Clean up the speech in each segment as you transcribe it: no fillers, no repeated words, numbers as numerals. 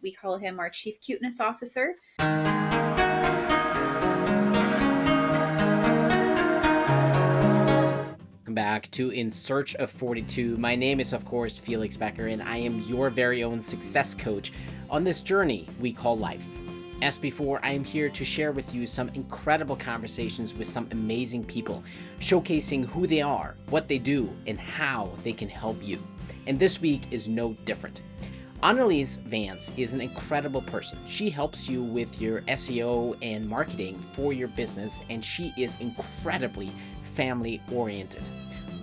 We call him our Chief Cuteness Officer. Welcome back to In Search of 42. My name is, of course, Felix Becker, and I am your very own success coach on this journey we call life. As before, I am here to share with you some incredible conversations with some amazing people, showcasing who they are, what they do, and how they can help you. And this week is no different. Anneliese Vance is an incredible person. She helps you with your SEO and marketing for your business, and she is incredibly family-oriented.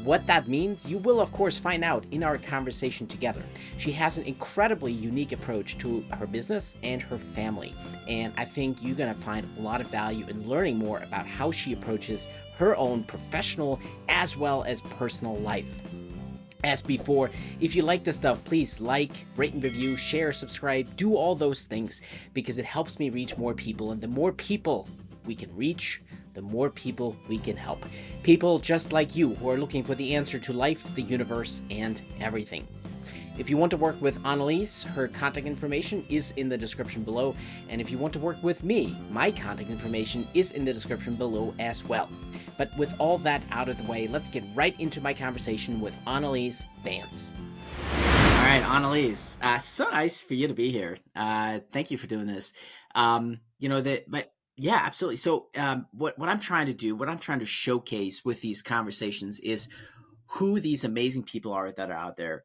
What that means, you will of course find out in our conversation together. She has an incredibly unique approach to her business and her family, and I think you're going to find a lot of value in learning more about how she approaches her own professional as well as personal life. As before, if you like this stuff, please like, rate and review, share, subscribe, do all those things because it helps me reach more people, and the more people we can reach, the more people we can help. People just like you who are looking for the answer to life, the universe, and everything. If you want to work with Annelise, her contact information is in the description below. And if you want to work with me, my contact information is in the description below as well. But with all that out of the way, let's get right into my conversation with Anneliese Vance. All right, Annelise, so nice for you to be here. Thank you for doing this. Yeah, absolutely. So what I'm trying to do, what I'm trying to showcase with these conversations is who these amazing people are that are out there,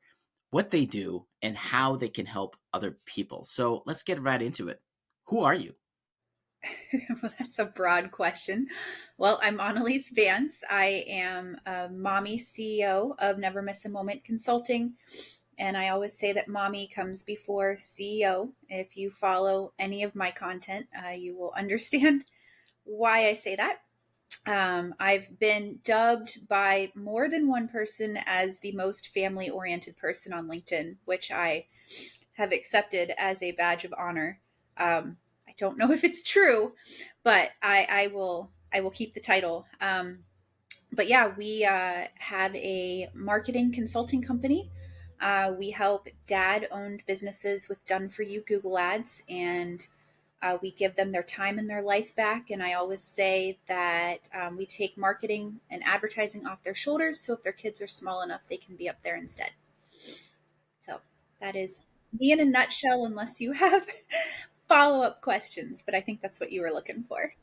what they do, and how they can help other people. So let's get right into it. Who are you? Well, that's a broad question. Well, I'm Anneliese Vance. I am a mommy CEO of Never Miss a Moment Consulting. And I always say that mommy comes before CEO. If you follow any of my content, you will understand why I say that. I've been dubbed by more than one person as the most family-oriented person on LinkedIn, which I have accepted as a badge of honor. I don't know if it's true, but I will keep the title. But yeah, we have a marketing consulting company. We help dad-owned businesses with done-for-you Google ads, and we give them their time and their life back. And I always say that we take marketing and advertising off their shoulders, so if their kids are small enough, they can be up there instead. So that is me in a nutshell, unless you have follow-up questions, but I think that's what you were looking for.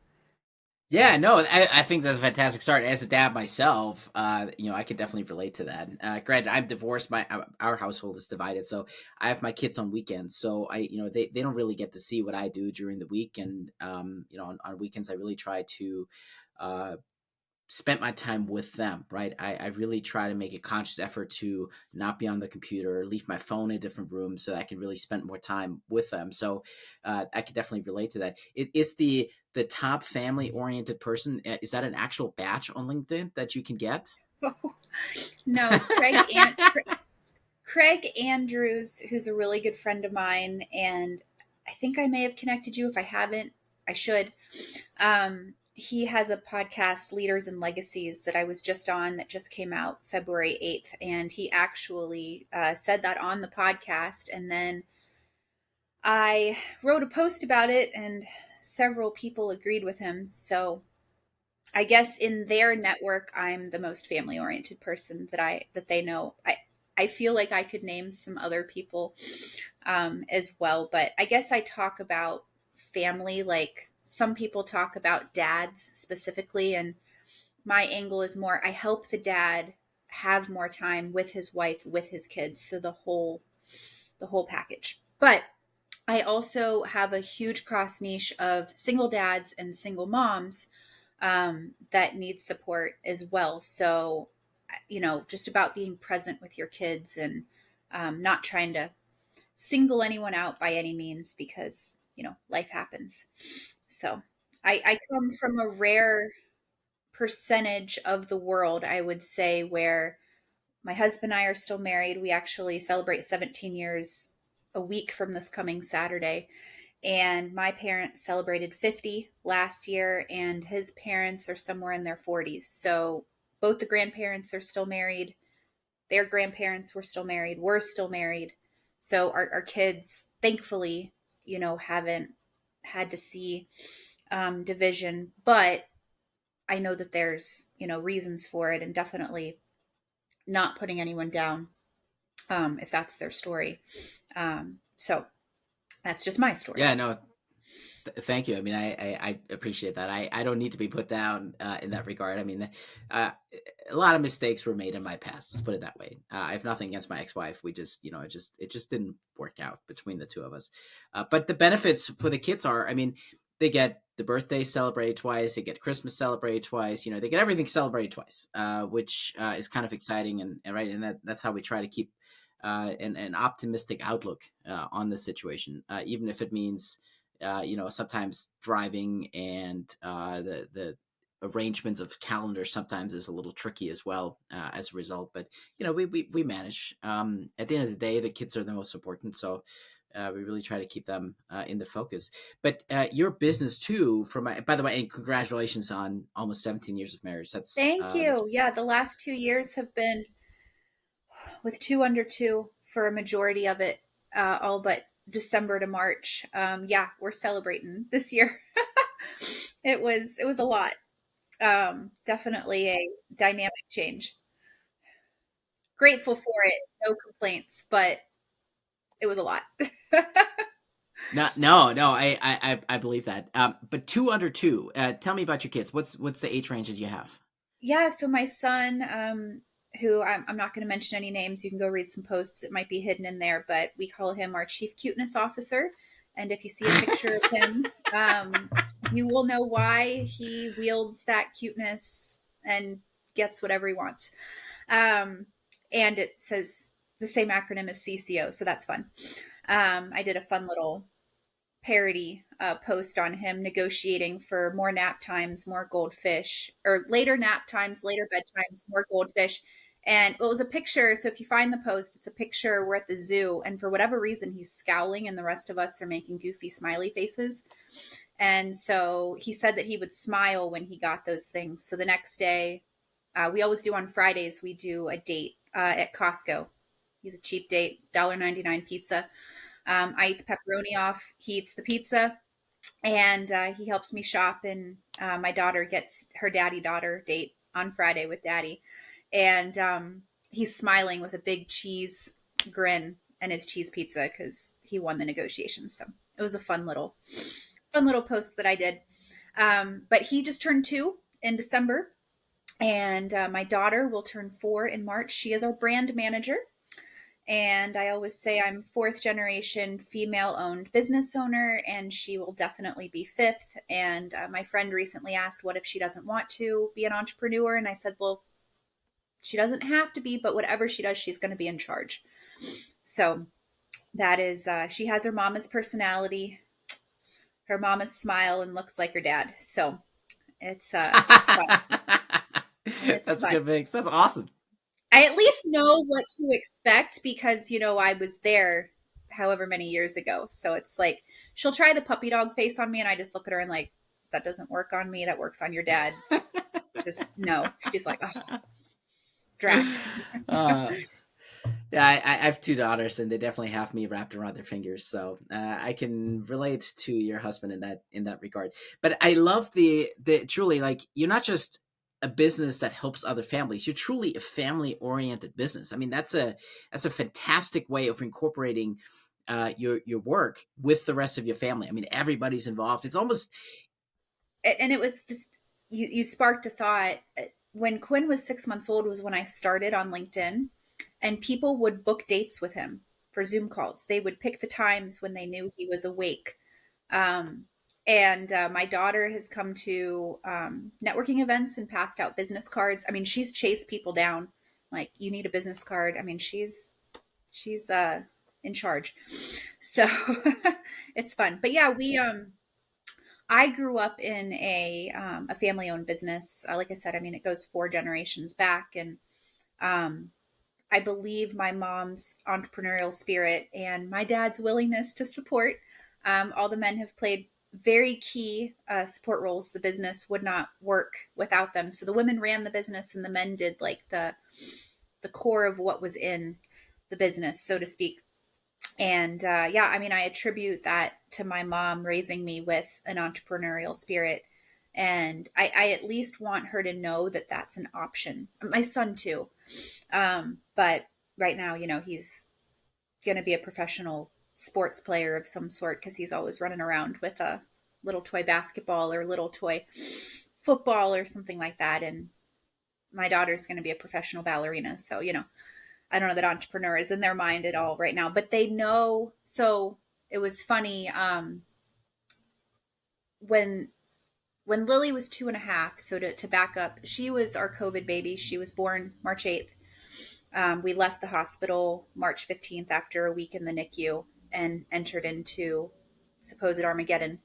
Yeah, no, I think that's a fantastic start. As a dad myself, I can definitely relate to that. Granted, I'm divorced. Our household is divided, so I have my kids on weekends. So they don't really get to see what I do during the week, and on weekends I really try to spent my time with them, right? I really try to make a conscious effort to not be on the computer, leave my phone in a different room so that I can really spend more time with them. So I can definitely relate to that. It is the top family oriented person. Is that an actual badge on LinkedIn that you can get? Oh, no, Craig Andrews, who's a really good friend of mine, and I think I may have connected you. If I haven't, I should. He has a podcast, Leaders and Legacies, that I was just on that just came out February 8th. And he actually said that on the podcast. And then I wrote a post about it, and several people agreed with him. So I guess in their network, I'm the most family oriented person that they know. I feel like I could name some other people as well, but I guess I talk about family like some people talk about dads specifically, and my angle is more I help the dad have more time with his wife, with his kids, so the whole package. But I also have a huge cross niche of single dads and single moms that need support as well. So, just about being present with your kids and not trying to single anyone out by any means because, life happens. So I come from a rare percentage of the world, I would say, where my husband and I are still married. We actually celebrate 17 years a week from this coming Saturday. And my parents celebrated 50 last year, and his parents are somewhere in their 40s. So both the grandparents are still married. Their grandparents were still married. We're still married. So our kids, thankfully, haven't had to see division, but I know that there's, reasons for it, and definitely not putting anyone down if that's their story. So that's just my story. Yeah, no, thank you. I mean, I appreciate that. I don't need to be put down in that regard. I mean, uh, a lot of mistakes were made in my past. Let's put it that way. I have nothing against my ex-wife. We just, it just didn't work out between the two of us. But the benefits for the kids are, I mean, they get the birthday celebrated twice. They get Christmas celebrated twice. They get everything celebrated twice, which is kind of exciting and right. And that's how we try to keep an optimistic outlook on the situation, even if it means sometimes driving and the arrangements of calendars sometimes is a little tricky as well as a result. But we manage. At the end of the day, the kids are the most important, so we really try to keep them in the focus. But your business too, by the way, and congratulations on almost 17 years of marriage. Thank That's you. Yeah, the last 2 years have been with two under two for a majority of it, all but December to March. Yeah, we're celebrating this year. It was a lot. Definitely a dynamic change. Grateful for it, no complaints, but it was a lot. no. I believe that. But two under two. Tell me about your kids. What's the age range that you have? Yeah, so my son, who I'm not going to mention any names, you can go read some posts. It might be hidden in there, but we call him our chief cuteness officer. And if you see a picture of him, you will know why he wields that cuteness and gets whatever he wants. Um, and it says the same acronym as CCO, so that's fun. I did a fun little parody post on him negotiating for more nap times, more goldfish, or later nap times, later bedtimes, more goldfish. And it was a picture. So if you find the post, it's a picture. We're at the zoo, and for whatever reason, he's scowling, and the rest of us are making goofy smiley faces. And so he said that he would smile when he got those things. So the next day, we always do on Fridays, we do a date at Costco. He's a cheap date, $1.99 pizza. I eat the pepperoni off. He eats the pizza, and he helps me shop. And my daughter gets her daddy daughter date on Friday with daddy, and he's smiling with a big cheese grin and his cheese pizza because he won the negotiations. So it was a fun little post that I did. But he just turned 2 in December, and my daughter will turn 4 in March. She is our brand manager. And I always say I'm fourth generation female owned business owner, and she will definitely be fifth. And my friend recently asked, what if she doesn't want to be an entrepreneur? And I said, well, she doesn't have to be, but whatever she does, she's going to be in charge. So that is, she has her mama's personality, her mama's smile, and looks like her dad. So it's fun. It's That's a fun. good mix. That's awesome. I at least know what to expect because, I was there however many years ago. So it's like she'll try the puppy dog face on me, and I just look at her and like, that doesn't work on me. That works on your dad. Just no. She's like, oh, drat. uh, yeah, I have two daughters, and they definitely have me wrapped around their fingers. So I can relate to your husband in that regard. But I love the truly, like, you're not just a business that helps other families. You're truly a family oriented business. I mean, that's a fantastic way of incorporating your work with the rest of your family. I mean, everybody's involved. It's almost And it was just, you sparked a thought. When Quinn was 6 months old was when I started on LinkedIn, and people would book dates with him for Zoom calls. They would pick the times when they knew he was awake. Um, and my daughter has come to networking events and passed out business cards. I mean, she's chased people down. Like, you need a business card. I mean, she's in charge. So it's fun. But yeah, I grew up in a family owned business. Like I said, I mean, it goes 4 generations back, and um, I believe my mom's entrepreneurial spirit and my dad's willingness to support. All the men have played very key support roles. The business would not work without them. So the women ran the business, and the men did like the core of what was in the business, so to speak. And yeah, I mean, I attribute that to my mom raising me with an entrepreneurial spirit. And I at least want her to know that that's an option. My son too. But right now, he's going to be a professional sports player of some sort because he's always running around with a little toy basketball or little toy football or something like that. And my daughter's going to be a professional ballerina. So, I don't know that entrepreneur is in their mind at all right now, but they know. So it was funny when Lily was 2.5. So to back up, she was our COVID baby. She was born March 8th. We left the hospital March 15th after a week in the NICU and entered into supposed Armageddon,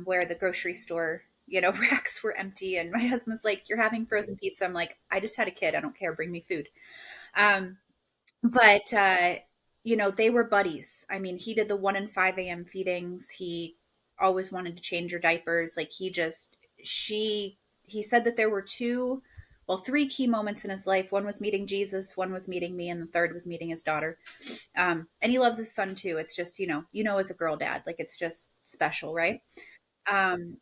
where the grocery store, racks were empty. And my husband's like, "You're having frozen pizza." I'm like, "I just had a kid. I don't care. Bring me food." Um, but they were buddies. I mean, he did the 1 and 5 a.m. feedings. He always wanted to change her diapers. Like he said that there were three key moments in his life. One was meeting Jesus, one was meeting me, and the third was meeting his daughter. And he loves his son too. It's just, as a girl dad, like it's just special, right? Um,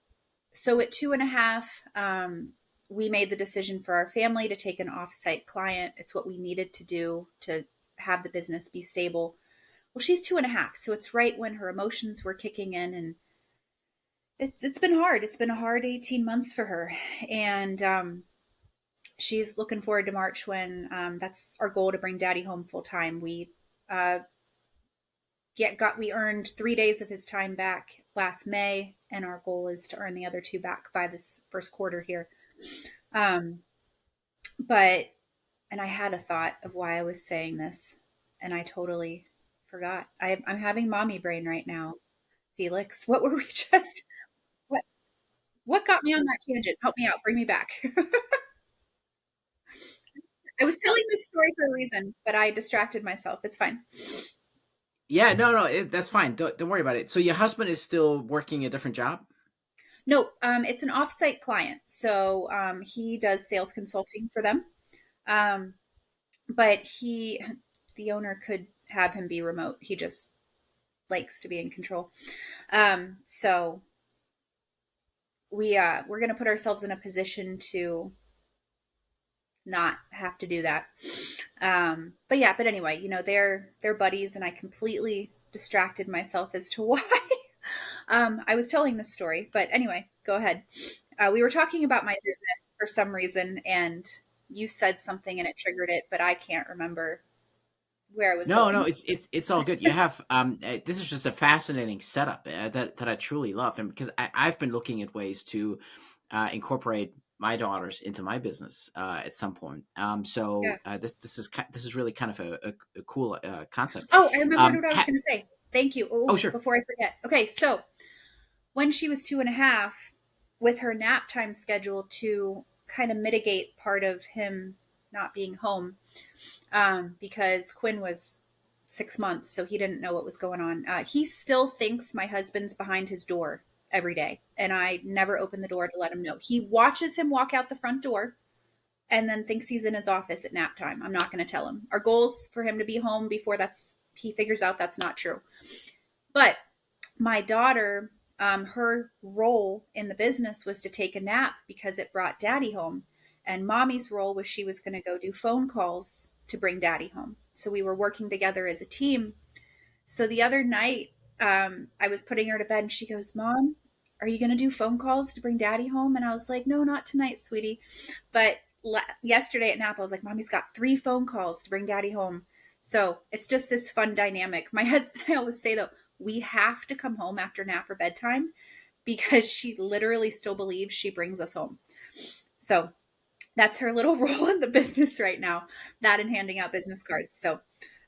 so at 2.5, we made the decision for our family to take an offsite client. It's what we needed to do to have the business be stable. Well, she's 2.5, so it's right when her emotions were kicking in, and it's been hard. It's been a hard 18 months for her, and she's looking forward to March when that's our goal, to bring Daddy home full time. Uh, we earned 3 days of his time back last May, and our goal is to earn the other two back by this first quarter here. Um, but and I had a thought of why I was saying this, and I totally forgot. I'm having mommy brain right now. Felix, what were we just? What what got me on that tangent? Help me out. Bring me back. I was telling this story for a reason, but I distracted myself. It's fine. Yeah, no, no, that's fine. Don't worry about it. So your husband is still working a different job? No, it's an offsite client, so he does sales consulting for them. Um, but the owner could have him be remote. He just likes to be in control. So we're going to put ourselves in a position to not have to do that. But anyway, they're buddies, and I completely distracted myself as to why. I was telling this story, but anyway, go ahead. We were talking about my business for some reason, and you said something and it triggered it, but I can't remember where I was No, no, going. it's all good. You have this is just a fascinating setup that I truly love, and because I've been looking at ways to incorporate my daughters into my business at some point. Yeah. This is really kind of a cool concept. Oh, I remembered Um, what I was ha- going to say. Thank you. oh, Oh, sure. before I forget. Okay, so when she was 2.5, with her nap time schedule to kind of mitigate part of him not being home, because Quinn was 6 months, so he didn't know what was going on. He still thinks my husband's behind his door every day, and I never open the door to let him know. He watches him walk out the front door and then thinks he's in his office at nap time. I'm not going to tell him. Our goal's for him to be home before he figures out that's not true. But my daughter, her role in the business was to take a nap because it brought Daddy home. And mommy's role was she was going to go do phone calls to bring Daddy home. So we were working together as a team. So the other night, I was putting her to bed, and she goes, "Mom, are you going to do phone calls to bring Daddy home?" And I was like, "No, not tonight, sweetie." But yesterday at nap, I was like, "Mommy's got 3 phone calls to bring Daddy home." So it's just this fun dynamic. My husband, I always say though, we have to come home after nap or bedtime because she literally still believes she brings us home. So that's her little role in the business right now, that and handing out business cards. So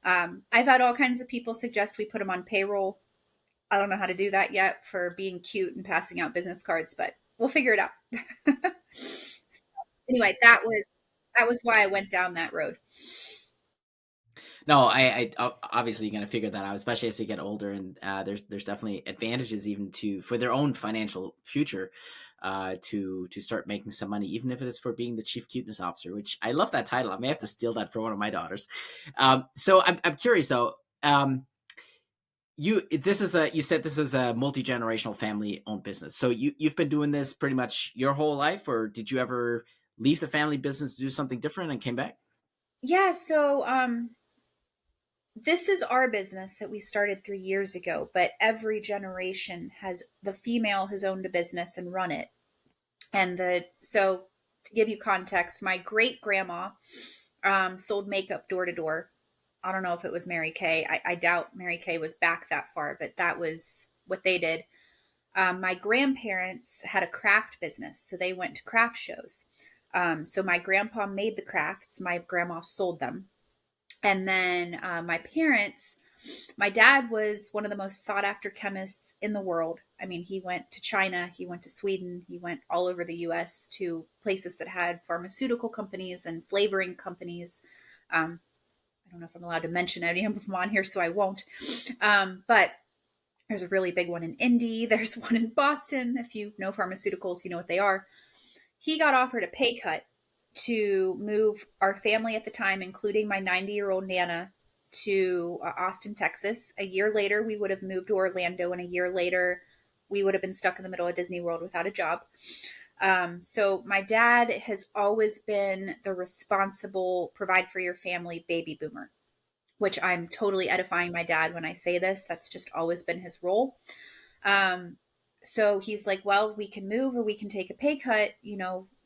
I've had all kinds of people suggest we put them on payroll. I don't know how to do that yet for being cute and passing out business cards, but we'll figure it out. Anyway, that was why I went down that road. No, obviously you're gonna figure that out, especially as they get older, and there's definitely advantages even to for their own financial future, to start making some money, even if it is for being the chief cuteness officer. Which I love that title. I may have to steal that for one of my daughters. So I'm curious though. you said this is a multi-generational family owned business. So you've been doing this pretty much your whole life, or did you ever leave the family business to do something different and came back? Yeah, so this is our business that we started 3 years ago, but every generation has the female has owned a business and run it. And the so to give you context, my great grandma sold makeup door to door. I don't know if it was Mary Kay. I doubt Mary Kay was back that far, but that was what they did. My grandparents had a craft business, so they went to craft shows. So my grandpa made the crafts, my grandma sold them. And then my parents, my dad was one of the most sought after chemists in the world. I mean, he went to China, he went to Sweden, he went all over the US to places that had pharmaceutical companies and flavoring companies. I don't know if I'm allowed to mention any of them on here, so I won't. But there's a really big one in Indy. There's one in Boston. If you know pharmaceuticals, you know what they are. He got offered a pay cut to move our family at the time, including my 90-year-old Nana, to Austin, Texas. A year later, we would have moved to Orlando, and a year later, we would have been stuck in the middle of Disney World without a job. So my dad has always been the responsible provide for your family baby boomer, which I'm totally edifying my dad when I say this. That's just always been his role. Um, so he's like, well, we can move or we can take a pay cut.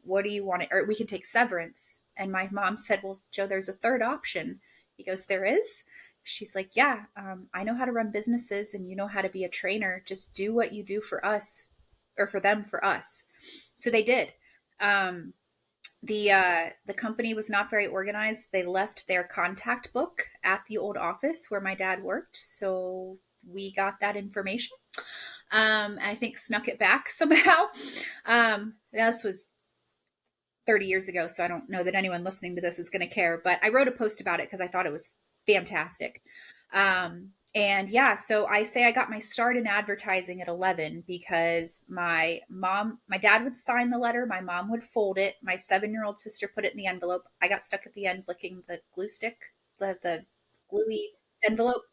What do you want? Or we can take severance. And my mom said, well, Joe, there's a third option. He goes, there is? She's like, yeah, I know how to run businesses and you know how to be a trainer. Just do what you do for us or for them, for us. So they did. Um, the company was not very organized. They left their contact book at the old office where my dad worked. So we got that information. I think snuck it back somehow. This was 30 years ago, so I don't know that anyone listening to this is going to care, but I wrote a post about it because I thought it was fantastic. And yeah, so I say I got my start in advertising at 11 because my dad would sign the letter, my mom would fold it, my 7-year-old sister put it in the envelope. I got stuck at the end licking the glue stick, the gluey envelope.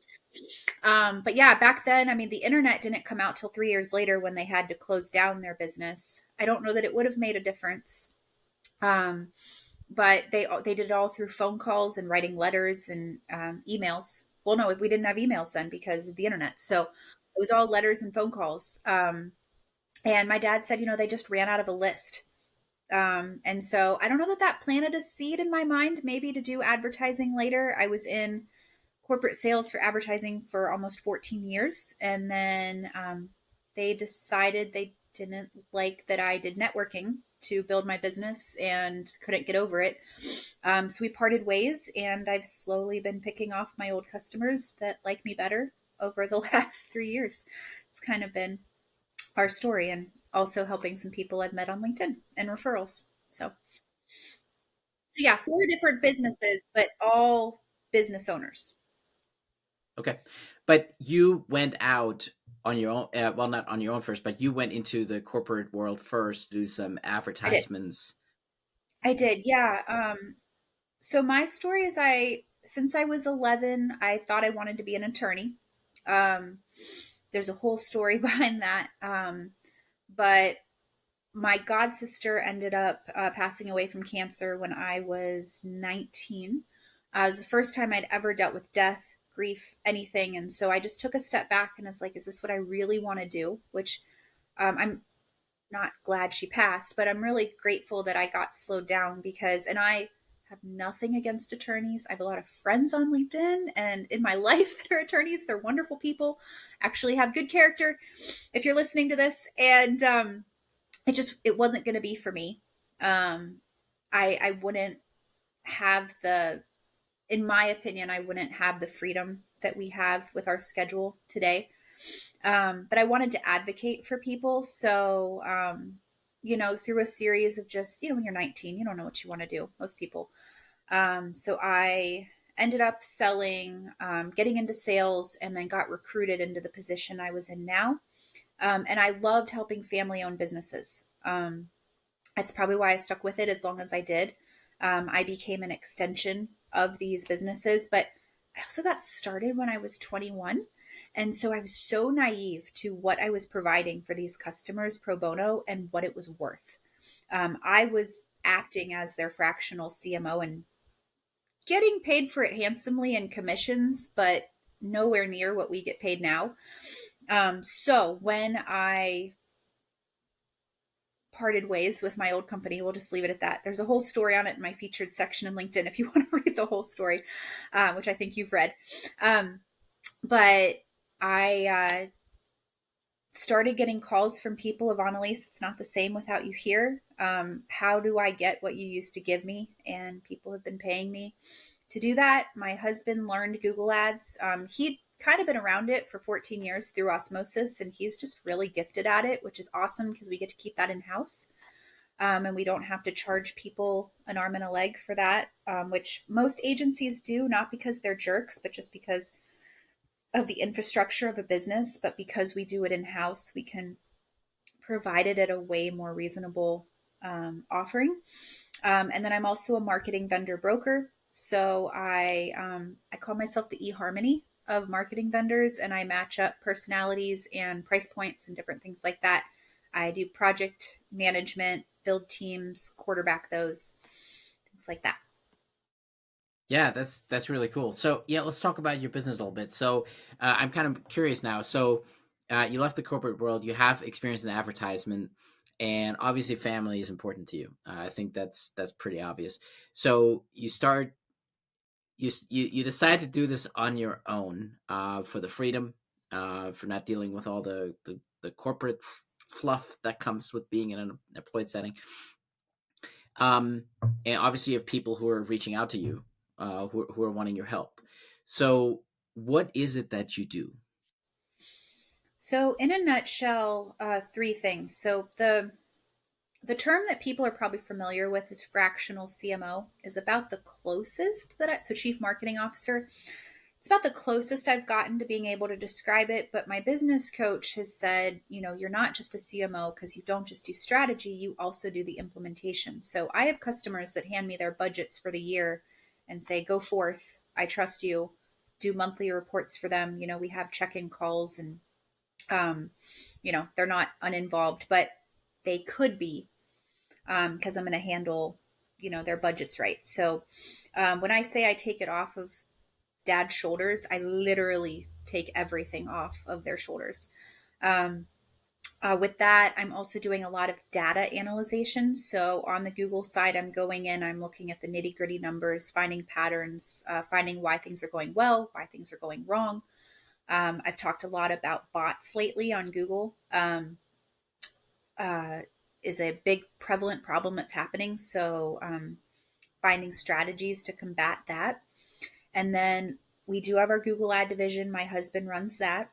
But yeah, back then, I mean, the internet didn't come out till 3 years later when they had to close down their business. I don't know that it would have made a difference. Um, but they did it all through phone calls and writing letters and emails. Well, no, we didn't have emails then because of the internet, so it was all letters and phone calls. And my dad said, they just ran out of a list. And so I don't know that that planted a seed in my mind, maybe to do advertising later. I was in corporate sales for advertising for almost 14 years. And then they decided they didn't like that I did networking to build my business and couldn't get over it. So we parted ways, and I've slowly been picking off my old customers that like me better over the last 3 years. It's kind of been our story, and also helping some people I've met on LinkedIn and referrals. So yeah, 4 different businesses, but all business owners. Okay. But you went out on your own, well, not on your own first, but you went into the corporate world first to do some I did. advertisements. I did. Yeah. So my story is since I was 11, I thought I wanted to be an attorney. Um, there's a whole story behind that. But my god sister ended up passing away from cancer when I was 19. It was the first time I'd ever dealt with death, grief, anything. And so I just took a step back and was like, is this what I really want to do? Which I'm not glad she passed, but I'm really grateful that I got slowed down and I have nothing against attorneys. I have a lot of friends on LinkedIn and in my life that are attorneys. They're wonderful people, actually have good character. If you're listening to this, and it wasn't going to be for me. Um, I wouldn't have in my opinion, I wouldn't have the freedom that we have with our schedule today. But I wanted to advocate for people. So, through a series of just, when you're 19, you don't know what you want to do, most people. So I ended up selling, getting into sales, and then got recruited into the position I was in now. And I loved helping family owned businesses. That's probably why I stuck with it as long as I did. I became an extension of these businesses, but I also got started when I was 21. And so I was so naive to what I was providing for these customers pro bono and what it was worth. I was acting as their fractional CMO and getting paid for it handsomely in commissions, but nowhere near what we get paid now. So when I parted ways with my old company, we'll just leave it at that. There's a whole story on it in my featured section in LinkedIn if you want to read the whole story, which I think you've read. But I started getting calls from people of Annelise. It's not the same without you here. How do I get what you used to give me? And people have been paying me to do that. My husband learned Google Ads. He'd kind of been around it for 14 years through osmosis, and he's just really gifted at it, which is awesome because we get to keep that in house. And we don't have to charge people an arm and a leg for that, which most agencies do, not because they're jerks, but just because of the infrastructure of a business. But because we do it in house, we can provide it at a way more reasonable offering. And then I'm also a marketing vendor broker. So I call myself the eHarmony of marketing vendors, and I match up personalities and price points and different things like that. I do project management, build teams, quarterback those, things like that. Yeah, that's really cool. So yeah, let's talk about your business a little bit. So I'm kind of curious now. So you left the corporate world. You have experience in advertisement, and obviously family is important to you. I think that's pretty obvious. So you decide to do this on your own for the freedom, for not dealing with all the corporate fluff that comes with being in an employed setting. Um, and obviously you have people who are reaching out to you, who are wanting your help. So what is it that you do? So, in a nutshell, three things. So the term that people are probably familiar with is fractional CMO is about the closest so chief marketing officer. It's about the closest I've gotten to being able to describe it. But my business coach has said, you're not just a CMO because you don't just do strategy, you also do the implementation. So I have customers that hand me their budgets for the year and say, go forth, I trust you, do monthly reports for them. We have check-in calls and, they're not uninvolved, but they could be because I'm going to handle, their budgets right. So when I say I take it off of dad's shoulders, I literally take everything off of their shoulders. Um, with that, I'm also doing a lot of data analyzation. So on the Google side, I'm going in, I'm looking at the nitty gritty numbers, finding patterns, finding why things are going well, why things are going wrong. I've talked a lot about bots lately on Google. Uh, is a big prevalent problem that's happening. So finding strategies to combat that. And then we do have our Google ad division. My husband runs that,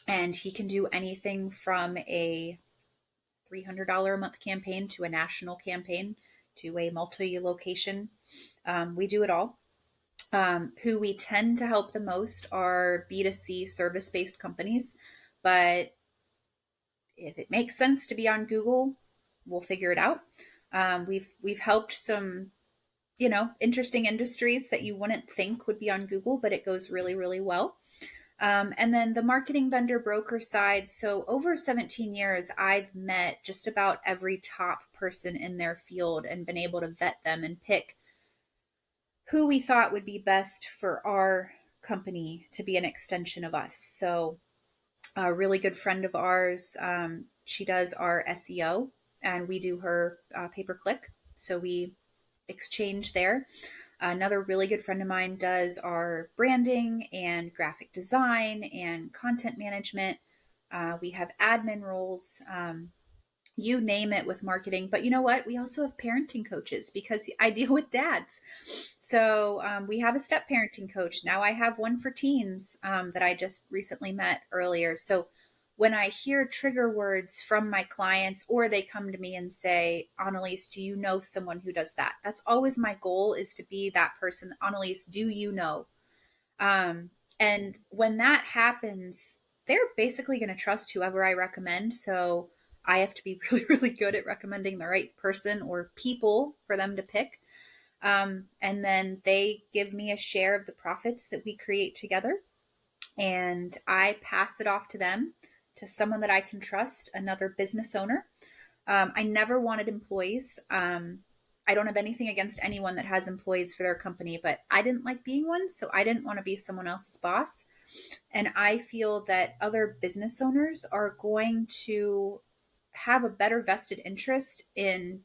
and he can do anything from a $300 a month campaign to a national campaign to a multi-location. We do it all. Who we tend to help the most are B2C service-based companies, but if it makes sense to be on Google, we'll figure it out. We've helped some interesting industries that you wouldn't think would be on Google, but it goes really, really well. And then the marketing vendor broker side. So over 17 years, I've met just about every top person in their field and been able to vet them and pick who we thought would be best for our company to be an extension of us. So a really good friend of ours, she does our SEO and we do her pay-per-click. So we exchange there. Another really good friend of mine does our branding and graphic design and content management. We have admin roles, you name it with marketing. But you know what? We also have parenting coaches because I deal with dads. So we have a step parenting coach. Now I have one for teens that I just recently met earlier. So when I hear trigger words from my clients or they come to me and say, Annelise, do you know someone who does that? That's always my goal, is to be that person. Annelise, do you know? Um, and when that happens, they're basically going to trust whoever I recommend. So I have to be really, really good at recommending the right person or people for them to pick. And then they give me a share of the profits that we create together. and I pass it off to them, to someone that I can trust, another business owner. I never wanted employees. I don't have anything against anyone that has employees for their company, but I didn't like being one. So I didn't want to be someone else's boss. And I feel that other business owners are going to have a better vested interest in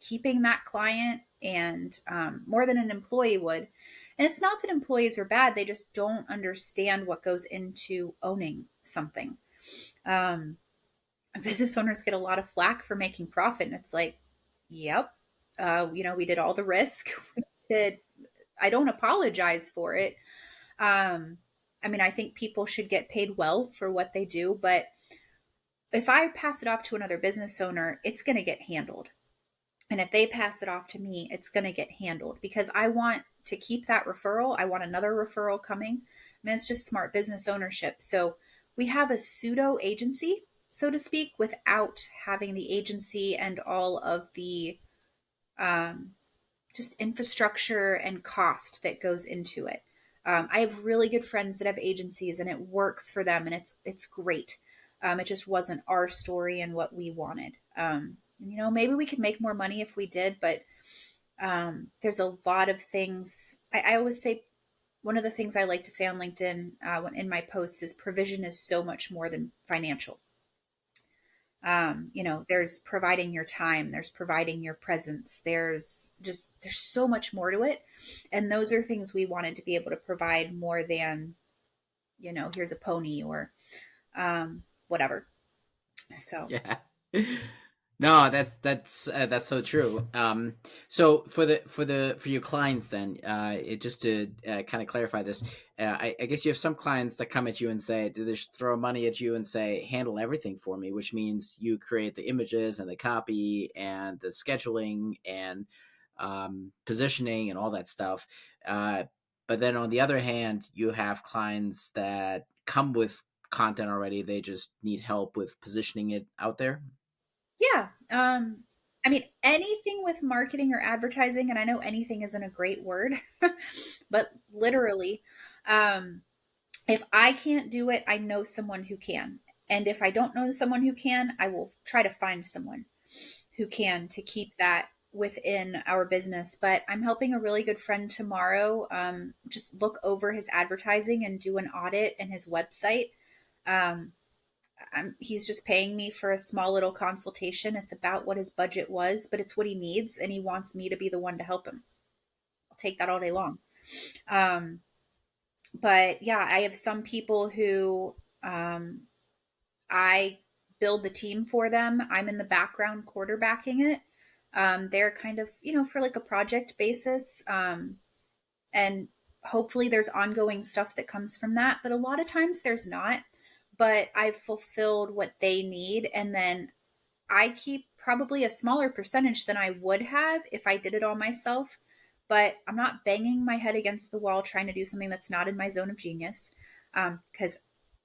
keeping that client, and more than an employee would. And it's not that employees are bad, they just don't understand what goes into owning something. Um, Business owners get a lot of flack for making profit. And it's like, yep, we did all the risk. We did. I don't apologize for it. Um, I mean, I think people should get paid well for what they do, but if I pass it off to another business owner, it's going to get handled. And if they pass it off to me, it's going to get handled because I want to keep that referral. I want another referral coming. I mean, it's just smart business ownership. So we have a pseudo agency, so to speak, without having the agency and all of the um, just infrastructure and cost that goes into it. I have really good friends that have agencies and it works for them, and it's great. It just wasn't our story and what we wanted. Maybe we could make more money if we did, but there's a lot of things. I always say one of the things I like to say on LinkedIn in my posts is provision is so much more than financial. There's providing your time, there's providing your presence, there's so much more to it. And those are things we wanted to be able to provide more than, here's a pony or whatever. So Yeah. No, that's so true. So for your clients, then, just to kind of clarify this, I guess you have some clients that come at you and say, they just throw money at you and say, handle everything for me, which means you create the images and the copy and the scheduling and positioning and all that stuff. But then on the other hand, you have clients that come with content already; they just need help with positioning it out there. yeah, I mean, anything with marketing or advertising, and I know anything isn't a great word, but literally, um, if I can't do it, I know someone who can. And if I don't know someone who can, I will try to find someone who can to keep that within our business. But I'm helping a really good friend tomorrow just look over his advertising and do an audit in his website. Um, he's just paying me for a small little consultation. It's about what his budget was, but it's what he needs, and he wants me to be the one to help him. I'll take that all day long. Um, but yeah, I have some people who um, I build the team for them. I'm in the background quarterbacking it. They're kind of, for like a project basis. And hopefully there's ongoing stuff that comes from that. But a lot of times there's not. But I've fulfilled what they need. And then I keep probably a smaller percentage than I would have if I did it all myself. But I'm not banging my head against the wall trying to do something that's not in my zone of genius. Because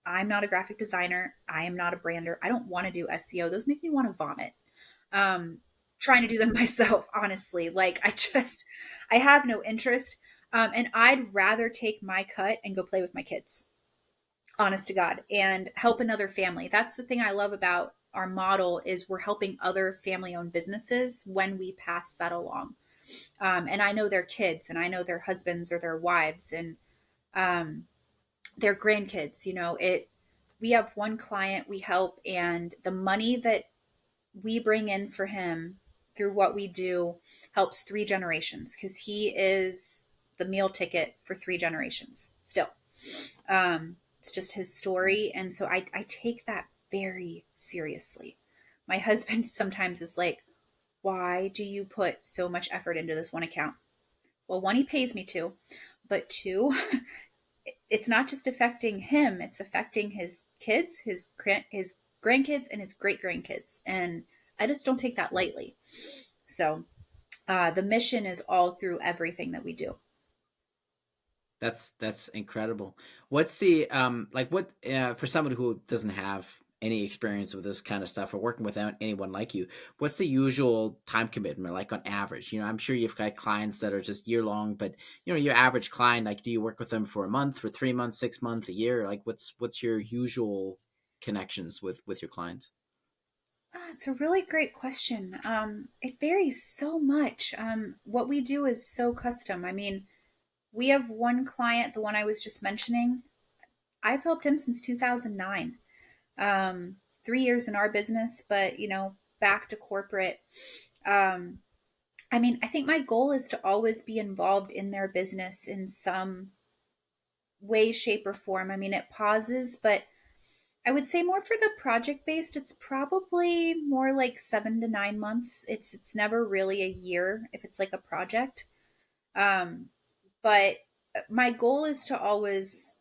I'm not a graphic designer. I am not a brander. I don't want to do SEO. Those make me want to vomit. Um, Trying to do them myself, honestly. Like, I have no interest. And I'd rather take my cut and go play with my kids, honest to God, and help another family. That's the thing I love about our model is we're helping other family owned businesses when we pass that along. And I know their kids and I know their husbands or their wives and um, their grandkids. We have one client we help, and the money that we bring in for him through what we do helps three generations because he is the meal ticket for three generations still. It's just his story. And so I take that very seriously. My husband sometimes is like, why do you put so much effort into this one account? Well, one, he pays me to, but two, it's not just affecting him, it's affecting his kids, his grandkids, and his great grandkids. And I just don't take that lightly. So the mission is all through everything that we do. That's incredible. What's the like what for someone who doesn't have any experience with this kind of stuff or working with anyone like you, what's the usual time commitment like on average? I'm sure you've got clients that are just year long, but your average client, like, do you work with them for a month, for 3 months, 6 months, a year? Like, what's your usual connections with your clients? It's a really great question. It varies so much. What we do is so custom. I mean, we have one client, the one I was just mentioning. I've helped him since 2009. 3 years in our business, but back to corporate. Um, I mean, I think my goal is to always be involved in their business in some way, shape, or form. I mean, it pauses, but I would say more for the project based, it's probably more like 7 to 9 months. It's never really a year if it's like a project. Um, but my goal is to always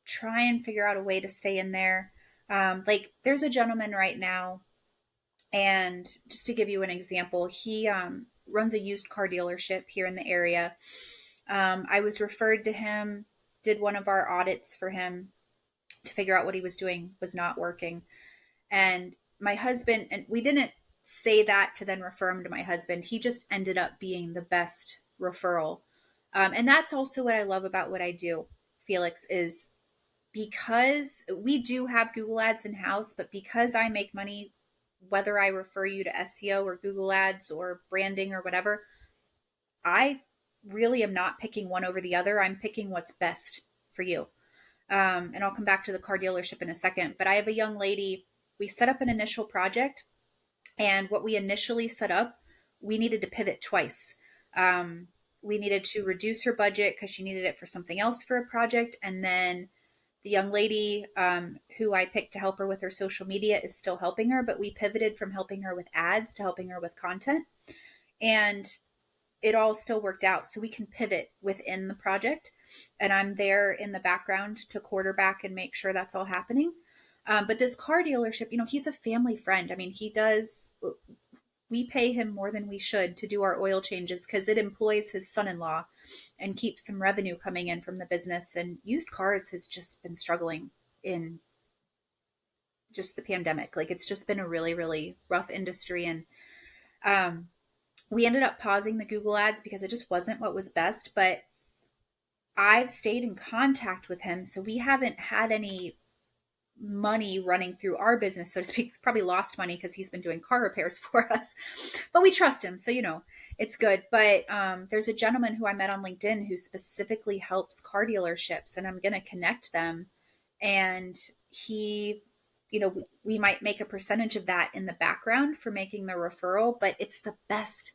try and figure out a way to stay in there. Like there's a gentleman right now, and just to give you an example, he runs a used car dealership here in the area. I was referred to him, did one of our audits for him to figure out what he was doing was not working. And my husband, and we didn't say that to then refer him to my husband. He just ended up being the best referral. And that's also what I love about what I do, Felix, is because we do have Google Ads in house, but because I make money, whether I refer you to SEO or Google Ads or branding or whatever, I really am not picking one over the other. I'm picking what's best for you. And I'll come back to the car dealership in a second. But I have a young lady. We set up an initial project, and what we initially set up, we needed to pivot twice. We needed to reduce her budget because she needed it for something else for a project. And then the young lady who I picked to help her with her social media is still helping her, but we pivoted from helping her with ads to helping her with content. And it all still worked out. So we can pivot within the project. And I'm there in the background to quarterback and make sure that's all happening. But this car dealership, he's a family friend. I mean, we pay him more than we should to do our oil changes because it employs his son-in-law and keeps some revenue coming in from the business. And used cars has just been struggling in just the pandemic. Like it's just been a really, really rough industry. And um, we ended up pausing the Google ads because it just wasn't what was best. But I've stayed in contact with him. So we haven't had any money running through our business, so to speak. We probably lost money because he's been doing car repairs for us, but we trust him. So, it's good. But there's a gentleman who I met on LinkedIn who specifically helps car dealerships, and I'm going to connect them. And he, we might make a percentage of that in the background for making the referral, but it's the best.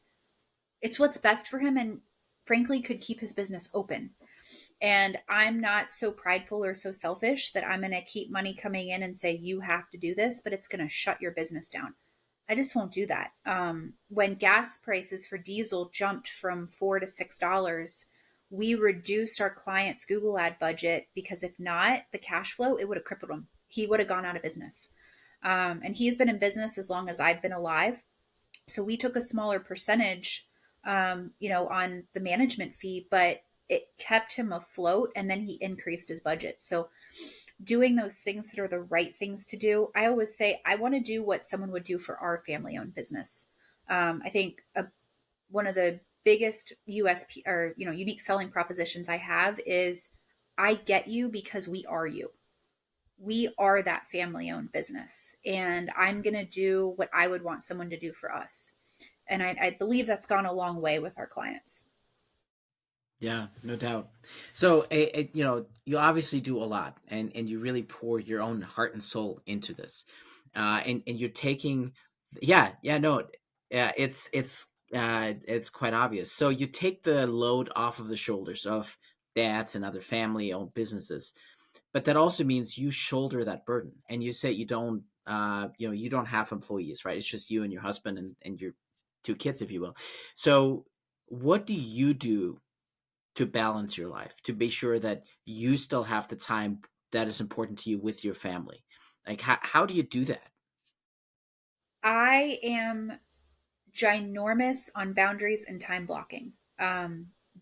It's what's best for him, and frankly could keep his business open. And I'm not so prideful or so selfish that I'm going to keep money coming in and say, you have to do this, but it's going to shut your business down. I just won't do that. When gas prices for diesel jumped from $4 to $6, we reduced our client's Google ad budget because if not, the cash flow, it would have crippled him. He would have gone out of business. And he's been in business as long as I've been alive. So we took a smaller percentage, on the management fee, but it kept him afloat, and then he increased his budget. So doing those things that are the right things to do, I always say I want to do what someone would do for our family owned business. I think one of the biggest USP or unique selling propositions I have is I get you because we are you. We are that family owned business, and I'm going to do what I would want someone to do for us. And I believe that's gone a long way with our clients. Yeah, no doubt. So, you obviously do a lot, and you really pour your own heart and soul into this, and you're taking, yeah, no, yeah, it's quite obvious. So you take the load off of the shoulders of dads and other family-owned businesses, but that also means you shoulder that burden, and you say you don't have employees, right? It's just you and your husband and your two kids, if you will. So, what do you do to balance your life, to be sure that you still have the time that is important to you with your family? Like, how do you do that? I am ginormous on boundaries and time blocking.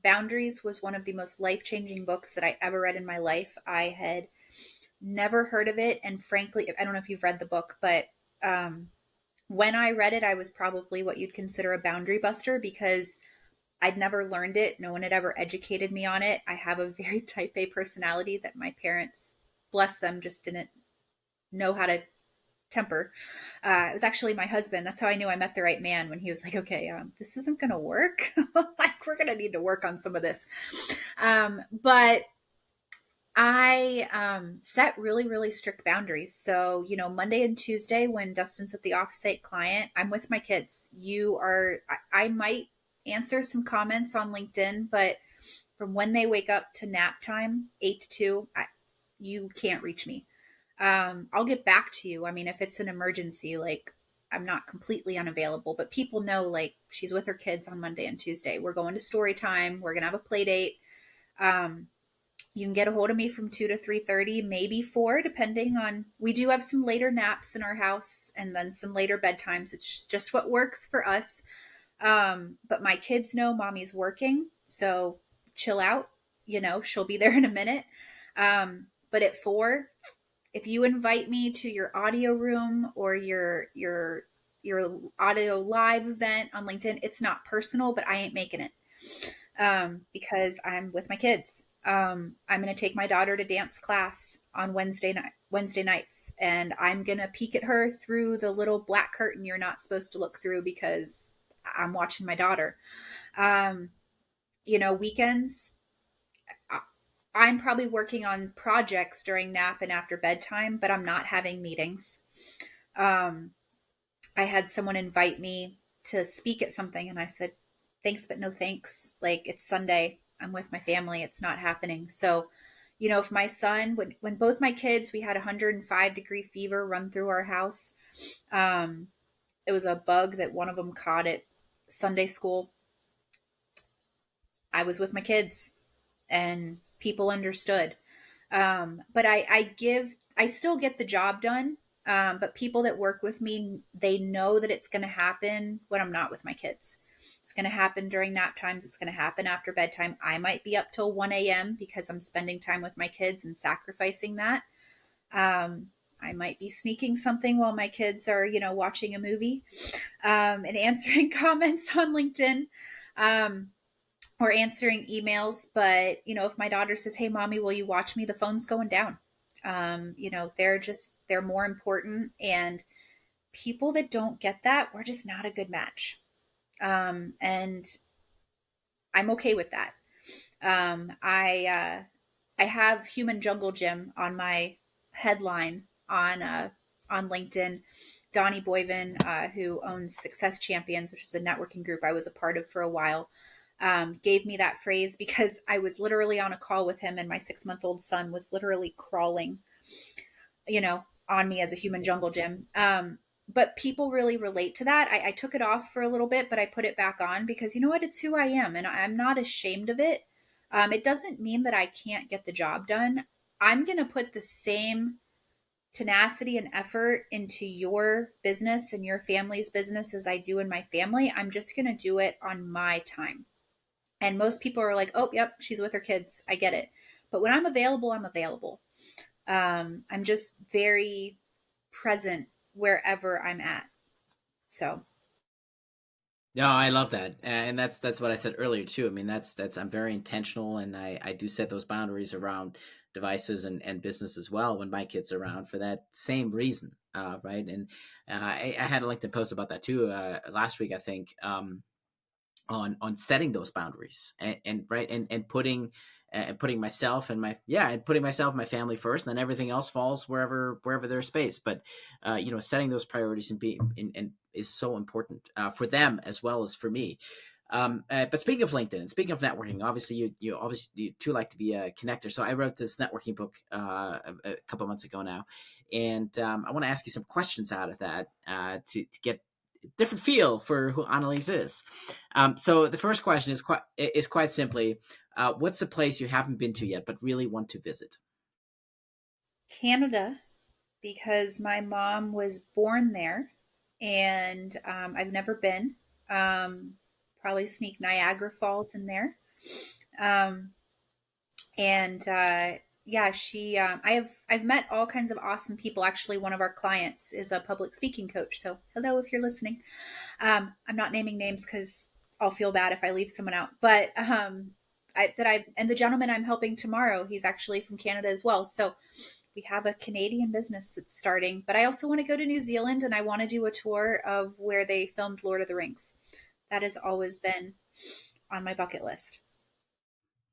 Boundaries was one of the most life changing books that I ever read in my life. I had Never heard of it. And frankly, I don't know if you've read the book, but um, when I read it, I was probably what you'd consider a boundary buster because I'd never learned it. No one had ever educated me on it. I have a very type A personality that my parents, bless them, just didn't know how to temper. It was actually my husband. That's how I knew I met the right man when he was like, okay, this isn't going to work. Like, we're going to need to work on some of this. But I set really, really strict boundaries. So, Monday and Tuesday when Dustin's at the offsite client, I'm with my kids. I might answer some comments on LinkedIn, but from when they wake up to nap time, 8 to 2, you can't reach me. I'll get back to you. I mean, if it's an emergency, like I'm not completely unavailable, but people know like she's with her kids on Monday and Tuesday. We're going to story time. We're going to have a play date. Um, you can get a hold of me from 2 to 3:30, maybe 4, depending on, we do have some later naps in our house and then some later bedtimes. It's just what works for us. But my kids know mommy's working. So chill out, she'll be there in a minute. But at 4, if you invite me to your audio room or your audio live event on LinkedIn, it's not personal, but I ain't making it because I'm with my kids. I'm going to take my daughter to dance class on Wednesday nights, and I'm going to peek at her through the little black curtain you're not supposed to look through because I'm watching my daughter. Weekends, I'm probably working on projects during nap and after bedtime, but I'm not having meetings. Um, I had someone invite me to speak at something, and I said, thanks, but no thanks. Like, it's Sunday. I'm with my family. It's not happening. So, if my son, when both my kids, we had 105-degree fever run through our house. It was a bug that one of them caught at Sunday school. I was with my kids and people understood. But I still get the job done. But people that work with me, they know that it's going to happen when I'm not with my kids. It's going to happen during nap times. It's going to happen after bedtime. I might be up till 1 a.m. because I'm spending time with my kids and sacrificing that. I might be sneaking something while my kids are, watching a movie, and answering comments on LinkedIn. Or answering emails. But, if my daughter says, hey, mommy, will you watch me? The phone's going down. They're more important. And people that don't get that, we're just not a good match. And I'm okay with that. I have Human Jungle Gym on my headline on LinkedIn. Donnie Boyven, who owns Success Champions, which is a networking group I was a part of for a while, gave me that phrase because I was literally on a call with him and my 6-month-old son was literally crawling, on me as a human jungle gym. But people really relate to that. I took it off for a little bit, but I put it back on because you know what? It's who I am and I'm not ashamed of it. It doesn't mean that I can't get the job done. I'm going to put the same tenacity and effort into your business and your family's business as I do in my family. I'm just going to do it on my time. And most people are like, oh, yep, she's with her kids. I get it. But when I'm available, I'm available. I'm just very present wherever I'm at. So, No, I love that, and that's what I said earlier too. I mean, that's I'm very intentional, and I do set those boundaries around devices and business as well when my kids are around for that same reason, right? And I had a LinkedIn post about that too last week, I think, on setting those boundaries and right and putting myself and putting myself and my family first, and then everything else falls wherever there's space. But setting those priorities and is so important for them as well as for me. But speaking of LinkedIn, speaking of networking, obviously you too like to be a connector. So I wrote this networking book a couple months ago now, and I want to ask you some questions out of that to get different feel for who Annelise is. So the first question is quite simply, what's a place you haven't been to yet but really want to visit? Canada, because my mom was born there and I've never been. Um, Probably sneak Niagara Falls in there. Um, and yeah, she I've met all kinds of awesome people. Actually, one of our clients is a public speaking coach. So hello if you're listening. I'm not naming names because I'll feel bad if I leave someone out. But and the gentleman I'm helping tomorrow, he's actually from Canada as well. So we have a Canadian business that's starting. But I also want to go to New Zealand, and I want to do a tour of where they filmed Lord of the Rings. That has always been on my bucket list.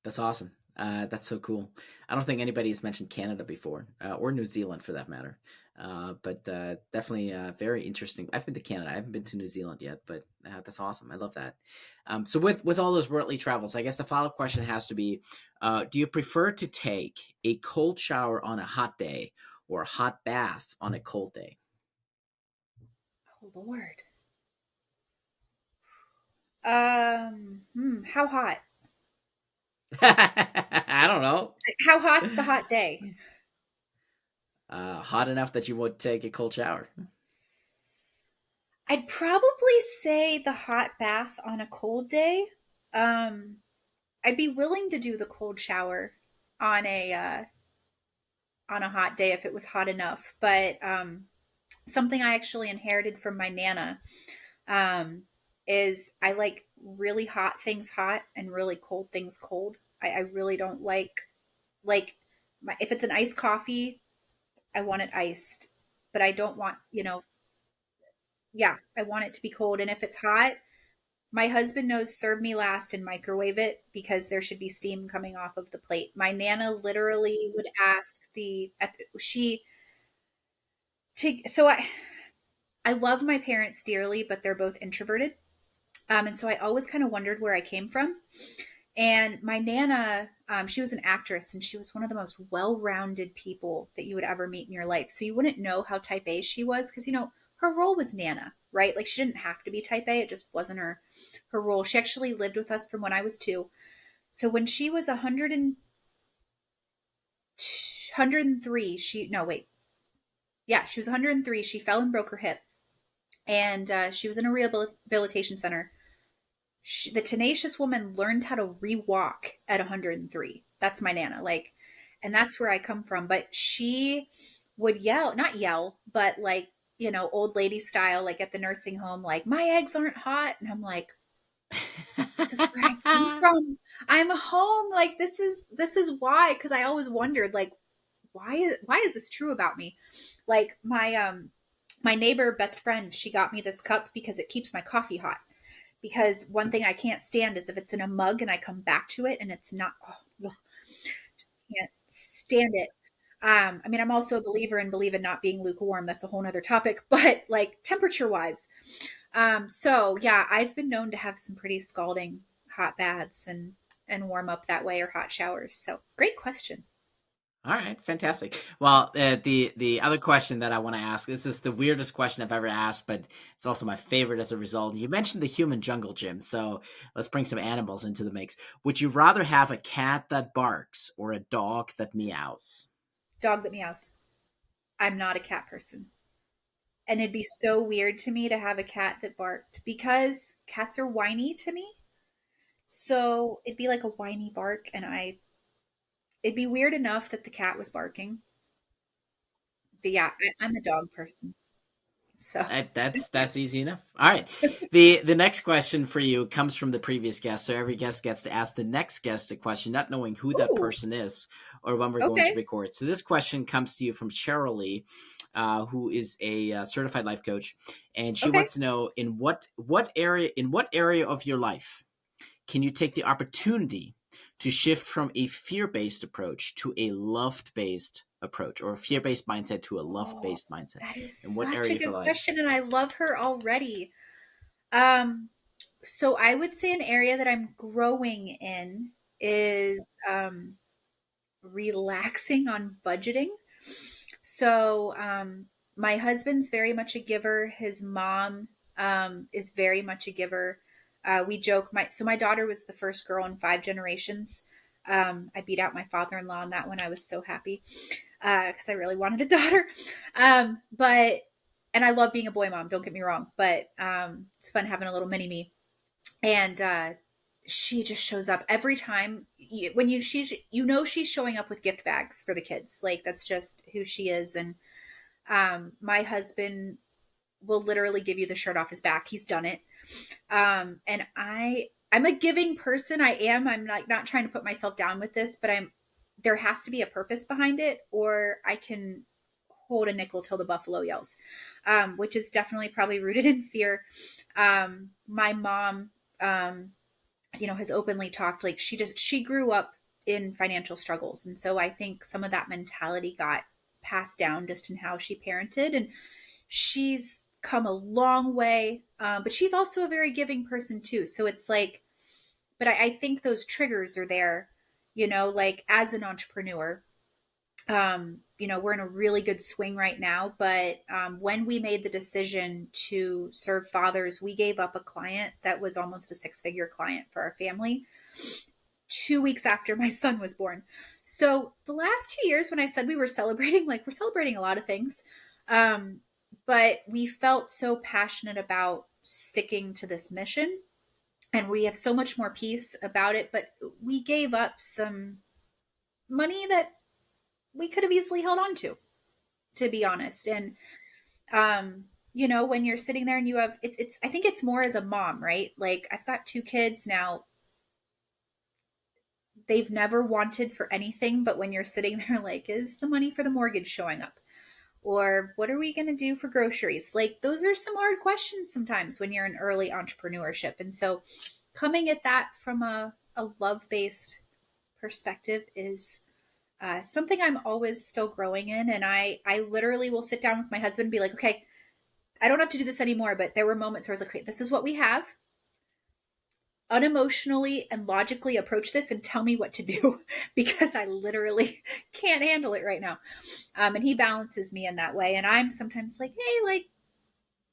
That's awesome. That's so cool. I don't think anybody has mentioned Canada before, or New Zealand for that matter. But definitely very interesting. I've been to Canada. I haven't been to New Zealand yet, but that's awesome. I love that. So with all those worldly travels, I guess the follow up question has to be: do you prefer to take a cold shower on a hot day or a hot bath on a cold day? Oh Lord. How hot? I don't know. How hot's the hot day? Hot enough that you would take a cold shower. I'd probably say the hot bath on a cold day. Um, I'd be willing to do the cold shower on a hot day if it was hot enough. But something I actually inherited from my nana um, is I like really hot things hot and really cold things cold. I really don't like if it's an iced coffee, I want it iced, but I don't want, yeah, I want it to be cold. And if it's hot, my husband knows serve me last and microwave it because there should be steam coming off of the plate. My nana literally would ask she to so I love my parents dearly, but they're both introverted. And so I always kind of wondered where I came from. And my nana, she was an actress and she was one of the most well rounded people that you would ever meet in your life. So you wouldn't know how type A she was because, her role was nana, right? Like she didn't have to be type A. It just wasn't her role. She actually lived with us from when I was 2. So when she was 103, no, wait. Yeah, she was 103. She fell and broke her hip. And she was in a rehabilitation center. The tenacious woman learned how to re-walk at 103. That's my nana. Like, and that's where I come from. But she would yell, not yell, but like, old lady style, like at the nursing home, like, my eggs aren't hot. And I'm like, this is where I came from. I'm home. Like, this is why. Cause I always wondered, like, why is this true about me? Like my neighbor best friend, she got me this cup because it keeps my coffee hot. Because one thing I can't stand is if it's in a mug and I come back to it and it's not, ugh, can't stand it. I mean, I'm also a believer and believe in not being lukewarm. That's a whole nother topic, but like temperature wise. So yeah, I've been known to have some pretty scalding hot baths and warm up that way or hot showers. So great question. All right, fantastic. Well, the other question that I want to ask, this is the weirdest question I've ever asked, but it's also my favorite as a result. You mentioned the human jungle gym, so let's bring some animals into the mix. Would you rather have a cat that barks or a dog that meows? Dog that meows. I'm not a cat person. And it'd be so weird to me to have a cat that barked because cats are whiny to me. So it'd be like a whiny bark, and it'd be weird enough that the cat was barking. But yeah, I'm a dog person. So, That's easy enough. All right. The next question for you comes from the previous guest. So every guest gets to ask the next guest a question, not knowing who that ooh, person is or when we're going to okay, record. So this question comes to you from Cheryl Lee, who is a certified life coach, and she okay. wants to know in what area of your life can you take the opportunity to shift from a fear-based approach to a love-based approach, or a fear-based mindset to a Oh, love-based mindset? that is In what such a area of good your life? question, and I love her already. Um, so I would say an area that I'm growing in is relaxing on budgeting. So, my husband's very much a giver. His mom is very much a giver. We joke. My daughter was the first girl in 5 generations. I beat out my father-in-law on that one. I was so happy because I really wanted a daughter. But and I love being a boy mom. Don't get me wrong, but it's fun having a little mini me. And she just shows up every time. When you know she's showing up with gift bags for the kids. Like that's just who she is. And my husband will literally give you the shirt off his back. He's done it. And I'm a giving person. I am. I'm like not trying to put myself down with this, but there has to be a purpose behind it, or I can hold a nickel till the buffalo yells, which is definitely probably rooted in fear. My mom, has openly talked like she grew up in financial struggles, and so I think some of that mentality got passed down just in how she parented, and she's come a long way, but she's also a very giving person too. So it's like, but I think those triggers are there, like as an entrepreneur, we're in a really good swing right now. But when we made the decision to serve fathers, we gave up a client that was almost a six-figure client for our family 2 weeks after my son was born. So the last 2 years, when I said we were celebrating, like we're celebrating a lot of things. But we felt so passionate about sticking to this mission, and we have so much more peace about it. But we gave up some money that we could have easily held on to be honest. And when you're sitting there and you have it's I think it's more as a mom, right? Like I've got two kids now. They've never wanted for anything, but when you're sitting there, like, is the money for the mortgage showing up? Or what are we going to do for groceries? Like, those are some hard questions sometimes when you're in early entrepreneurship. And so coming at that from a love based perspective is something I'm always still growing in. And I literally will sit down with my husband and be like, okay, I don't have to do this anymore. But there were moments where I was like, okay, this is what we have. Unemotionally and logically approach this and tell me what to do because I literally can't handle it right now. And he balances me in that way. And I'm sometimes like, hey, like,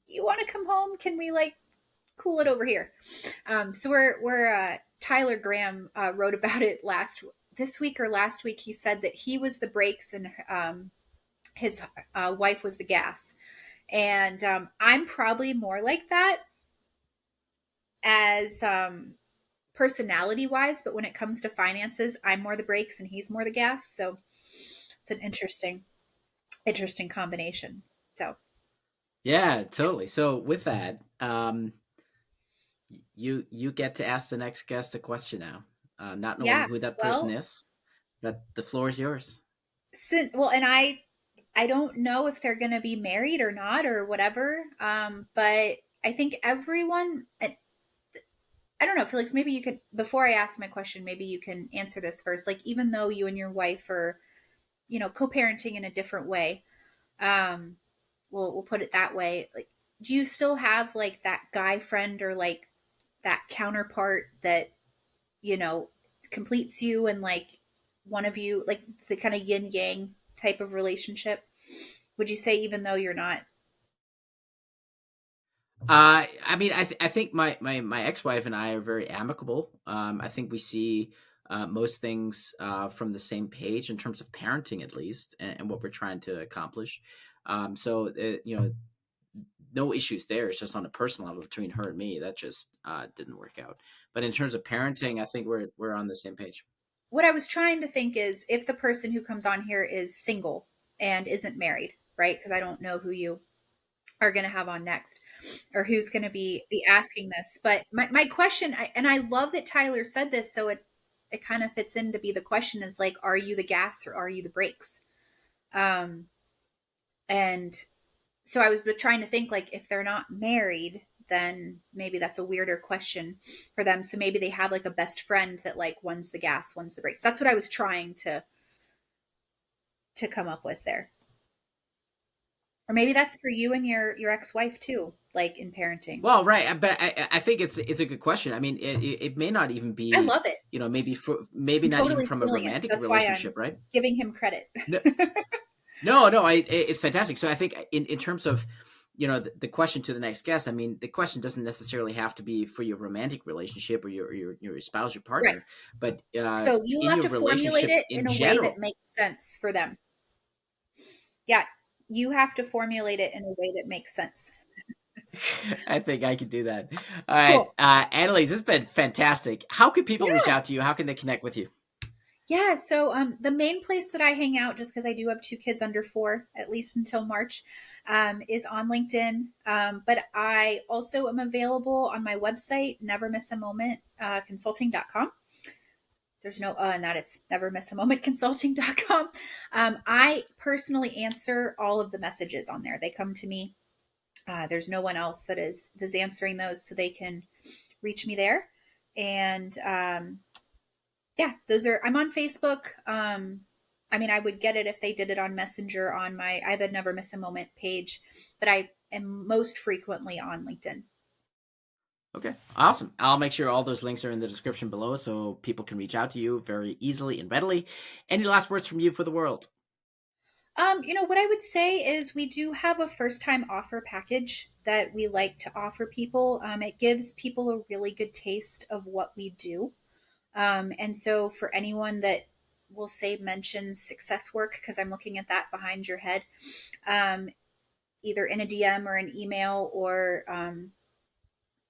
you want to come home? Can we like cool it over here? So we're Tyler Graham wrote about it this week or last week. He said that he was the brakes and his wife was the gas. And I'm probably more like that as personality wise, but when it comes to finances, I'm more the brakes and he's more the gas. So it's an interesting combination. So Yeah, totally. So with that, you get to ask the next guest a question now, not knowing yeah, who that person well, is, but the floor is yours. and I don't know if they're going to be married or not or whatever. But I think everyone, I don't know, Felix, maybe you could, before I ask my question, maybe you can answer this first. Like, even though you and your wife are, co-parenting in a different way, um, we'll put it that way. Like, do you still have like that guy friend or like that counterpart that, you know, completes you and like one of you, like the kind of yin yang type of relationship? Would you say, even though you're not? I mean, I think my ex-wife and I are very amicable. I think we see most things from the same page in terms of parenting, at least, and what we're trying to accomplish. So, no issues there. It's just on a personal level between her and me that just didn't work out. But in terms of parenting, I think we're on the same page. What I was trying to think is if the person who comes on here is single and isn't married, right? Because I don't know who you are going to have on next or who's going to be asking this. But my question, and I love that Tyler said this, so it kind of fits in to be the question is like, are you the gas or are you the brakes? Um, and so I was trying to think like if they're not married, then maybe that's a weirder question for them. So maybe they have like a best friend that like one's the gas, one's the brakes. That's what I was trying to come up with there. Or maybe that's for you and your ex-wife too, like in parenting. Well, right, but I think it's a good question. I mean, it may not even I be, love it. maybe I'm not even totally from a stealing it. So romantic that's why I'm relationship, right? giving him credit. No, no, it's fantastic. So I think in terms of the question to the next guest, I mean, the question doesn't necessarily have to be for your romantic relationship or your spouse, your Right. partner, but So you'll in have your to formulate relationships it in in a way that general. makes sense for them. Yeah. You have to formulate it in a way that makes sense. I think I could do that. All right, Cool. Annalise, this has been fantastic. How can people reach Yeah. out to you? How can they connect with you? Yeah. So the main place that I hang out, just because I do have two kids under four, at least until March, is on LinkedIn. But I also am available on my website, never miss a moment consulting.com. There's no in that, it's never miss a moment consulting.com. I personally answer all of the messages on there. They come to me. There's no one else that is answering those, so they can reach me there. And yeah, those are. I'm on Facebook. I mean, I would get it if they did it on Messenger on my I would never miss a moment page, but I am most frequently on LinkedIn. Okay, awesome. I'll make sure all those links are in the description below so people can reach out to you very easily and readily. Any last words from you for the world? What I would say is we do have a first time offer package that we like to offer people. It gives people a really good taste of what we do. And so for anyone that will say mentions successWerk, because I'm looking at that behind your head, um, either in a DM or an email or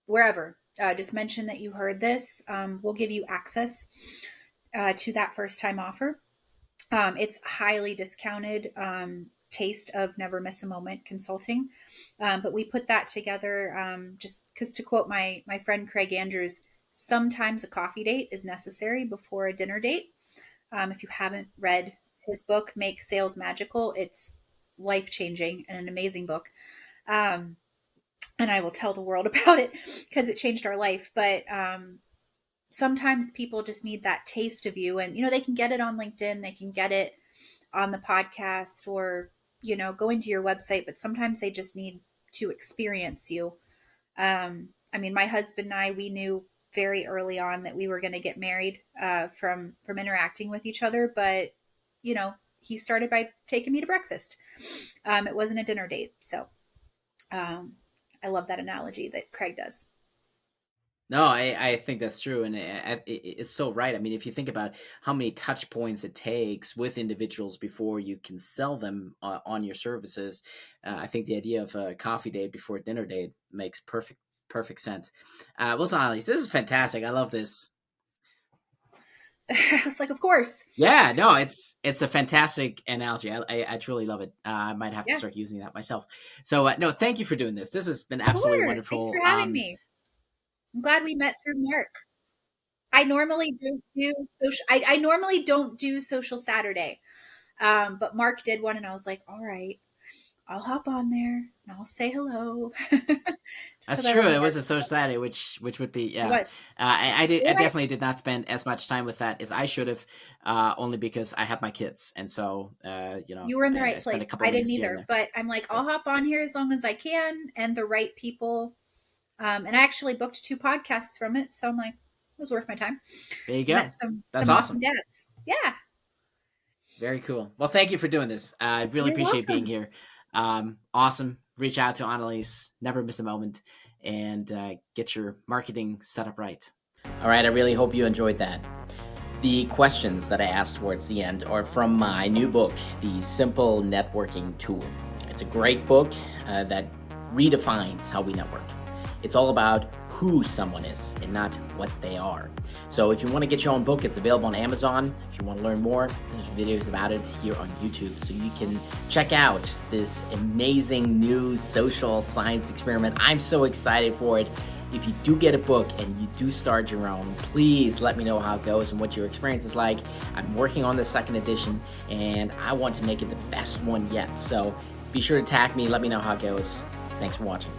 wherever, just mention that you heard this. We'll give you access to that first time offer. It's highly discounted taste of never miss a moment consulting. But we put that together just because, to quote my friend Craig Andrews, sometimes a coffee date is necessary before a dinner date. If you haven't read his book, Make Sales Magical, it's life changing and an amazing book. Um, and I will tell the world about it because it changed our life. But sometimes people just need that taste of you, and they can get it on LinkedIn, they can get it on the podcast, or going to your website, but sometimes they just need to experience you. I mean, my husband and I, we knew very early on that we were going to get married from interacting with each other, but he started by taking me to breakfast. It wasn't a dinner date. So um, I love that analogy that Craig does. No, I think that's true, and it's so right. I mean, if you think about how many touch points it takes with individuals before you can sell them on your services, I think the idea of a coffee date before a dinner date makes perfect sense. Well, Annalise, this is fantastic. I love this. I was like, of course. Yeah, no, it's a fantastic analogy. I truly love it. I might have to Yeah, start using that myself. So, no, thank you for doing this. This has been absolutely sure. Thanks for wonderful. having me. I'm glad we met through Mark. I normally don't do social. I normally don't do social Saturday, but Mark did one, and I was like, all right, I'll hop on there and I'll say hello, just That's because I true. love It was Mark a so social much. Saturday, which would be It yeah. was. I You're right. definitely did not spend as much time with that as I should have, only because I had my kids, and so You were in the I right spent a place. couple I of didn't minutes here and either, there. but I'm like, Yeah. I'll hop on here as long as I can, and the right people. And I actually booked two podcasts from it, so I'm like, it was worth my time. There you Met go. That's some awesome awesome. dads. Yeah, Very cool. Well, thank you for doing this. I really you're appreciate being welcome. here. Awesome. Reach out to Annalise. Never miss a moment, and get your marketing set up right. All right. I really hope you enjoyed that. The questions that I asked towards the end are from my new book, The Simple Networking Tool. It's a great book that redefines how we network. It's all about who someone is and not what they are. So if you want to get your own book, it's available on Amazon. If you want to learn more, there's videos about it here on YouTube. So you can check out this amazing new social science experiment. I'm so excited for it. If you do get a book and you do start your own, please let me know how it goes and what your experience is like. I'm working on the second edition and I want to make it the best one yet. So be sure to tag me, let me know how it goes. Thanks for watching.